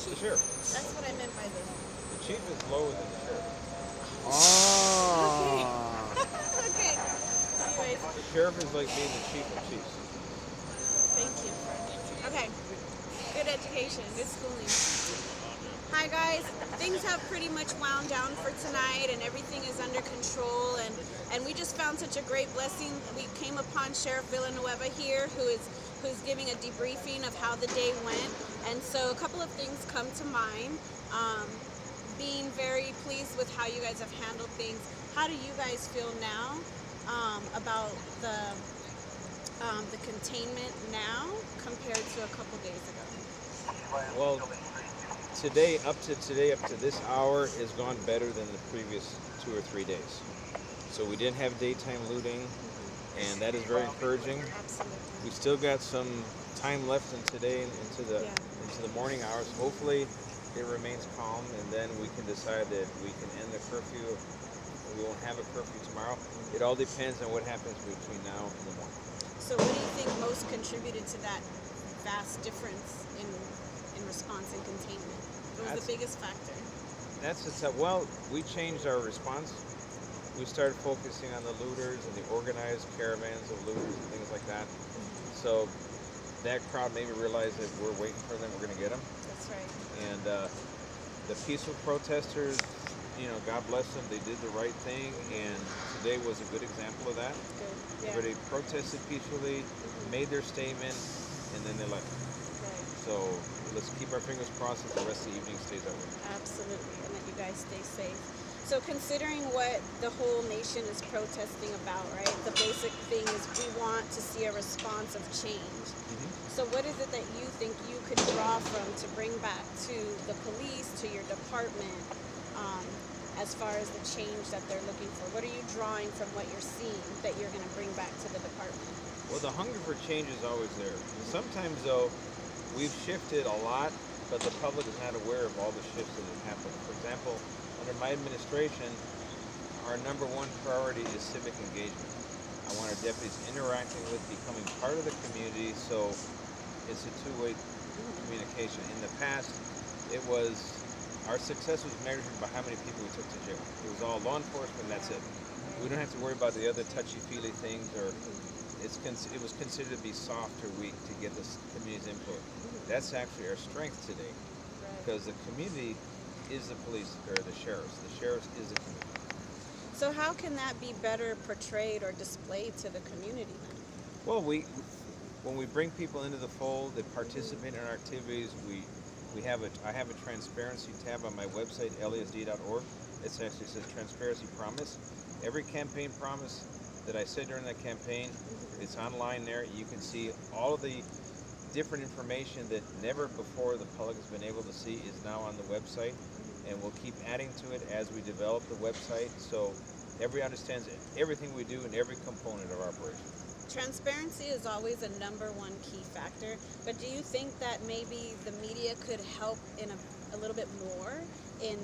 chief. The sheriff. That's what I meant by the... The chief is lower than the sheriff. Okay. Oh. Okay. Anyways, The sheriff is like being the chief of chiefs. thank you. Okay. Good education. Good schooling. Hi guys, things have pretty much wound down for tonight and everything is under control and we just found such a great blessing. We came upon Sheriff Villanueva here who's giving a debriefing of how the day went, and so a couple of things come to mind. Being very pleased with how you guys have handled things. How do you guys feel now about the containment now compared to a couple days ago? Well, up to this hour has gone better than the previous 2 or 3 days. So we didn't have daytime looting, and that is very encouraging. Absolutely. We still got some time left in today into the morning hours. Hopefully it remains calm, and then we can decide that we can end the curfew. We won't have a curfew tomorrow. It all depends on what happens between now and the morning. So what do you think most contributed to that vast difference in response and containment? What was the biggest factor? Well, we changed our response. We started focusing on the looters and the organized caravans of looters and things like that. So that crowd made me realize that we're waiting for them, we're going to get them. That's right. And the peaceful protesters, God bless them, they did the right thing, and today was a good example of that. Good. Yeah. Everybody protested peacefully, made their statement, and then they left. Right. So let's keep our fingers crossed that the rest of the evening stays that way. Absolutely, and that you guys stay safe. So considering what the whole nation is protesting about, right? The basic thing is we want to see a response of change. So what is it that you think you could draw from to bring back to the police, to your department, as far as the change that they're looking for? What are you drawing from what you're seeing that you're going to bring back to the department? Well, the hunger for change is always there. Sometimes, though, we've shifted a lot, but the public is not aware of all the shifts that have happened. For example, under my administration, our number one priority is civic engagement. I want our deputies interacting with, becoming part of the community, so it's a two-way communication. In the past, our success was measured by how many people we took to jail. It was all law enforcement, that's it. We don't have to worry about the other touchy-feely things, or it was considered to be soft or weak to get the community's input. That's actually our strength today, because the community is the police, or the sheriffs. The sheriffs is the community. So how can that be better portrayed or displayed to the community then? Well, when we bring people into the fold that participate in our activities, I have a transparency tab on my website, lasd.org. It actually says Transparency Promise. Every campaign promise that I said during that campaign, it's online there. You can see all of the different information that never before the public has been able to see is now on the website, and we'll keep adding to it as we develop the website, so everybody understands everything we do in every component of our operation. Transparency is always a number one key factor, but do you think that maybe the media could help in a little bit more in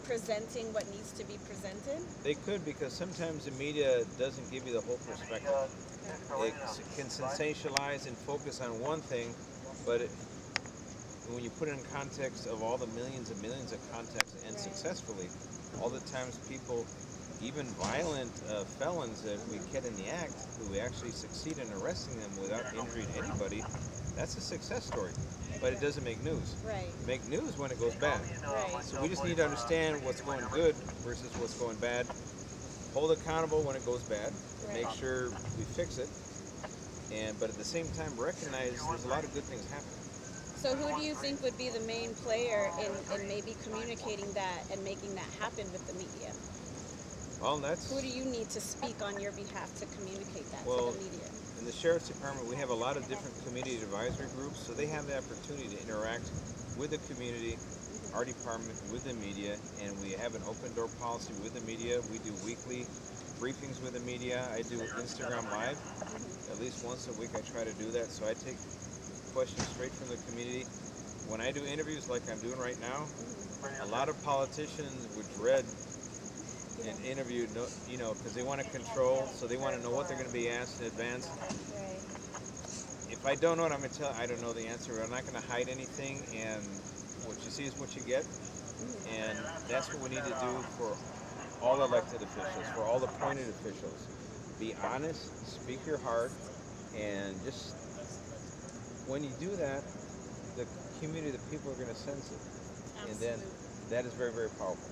presenting what needs to be presented? They could, because sometimes the media doesn't give you the whole perspective. It can sensationalize and focus on one thing, but when you put it in context of all the millions and millions of contexts, and successfully, all the times people, even violent felons that we get in the act, who we actually succeed in arresting them without injuring anybody, that's a success story. But it doesn't make news. Right. Make news when it goes bad. Right. So we just need to understand what's going good versus what's going bad. Hold accountable when it goes bad. Right. Make sure we fix it. But at the same time, recognize there's a lot of good things happening. So who do you think would be the main player in maybe communicating that and making that happen with the media? Well, who do you need to speak on your behalf to communicate that to the media? In the Sheriff's Department, we have a lot of different community advisory groups, so they have the opportunity to interact with the community, our department, with the media, and we have an open door policy with the media. We do weekly briefings with the media. I do Instagram Live. At least once a week I try to do that, so I take questions straight from the community. When I do interviews like I'm doing right now, a lot of politicians would dread an interview, because they want to control, so they want to know what they're going to be asked in advance. If I don't know what I'm going to tell, I don't know the answer. I'm not going to hide anything, and what you see is what you get, and that's what we need to do for all elected officials, for all appointed officials. Be honest, speak your heart, and just when you do that, the community, the people are going to sense it. Absolutely. And then that is very, very powerful.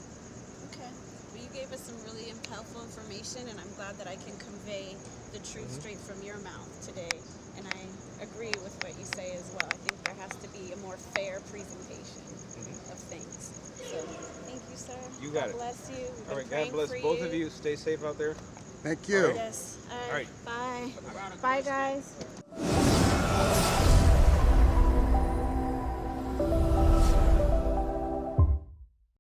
Okay. Well, you gave us some really helpful information, and I'm glad that I can convey the truth straight from your mouth today. And I agree with what you say as well. I think there has to be a more fair presentation of things. So, thank you, sir. You got it. God bless you. We've All been right, God praying bless for both of you. Stay safe out there. Thank you. Yes. All right. Bye. Bye, guys.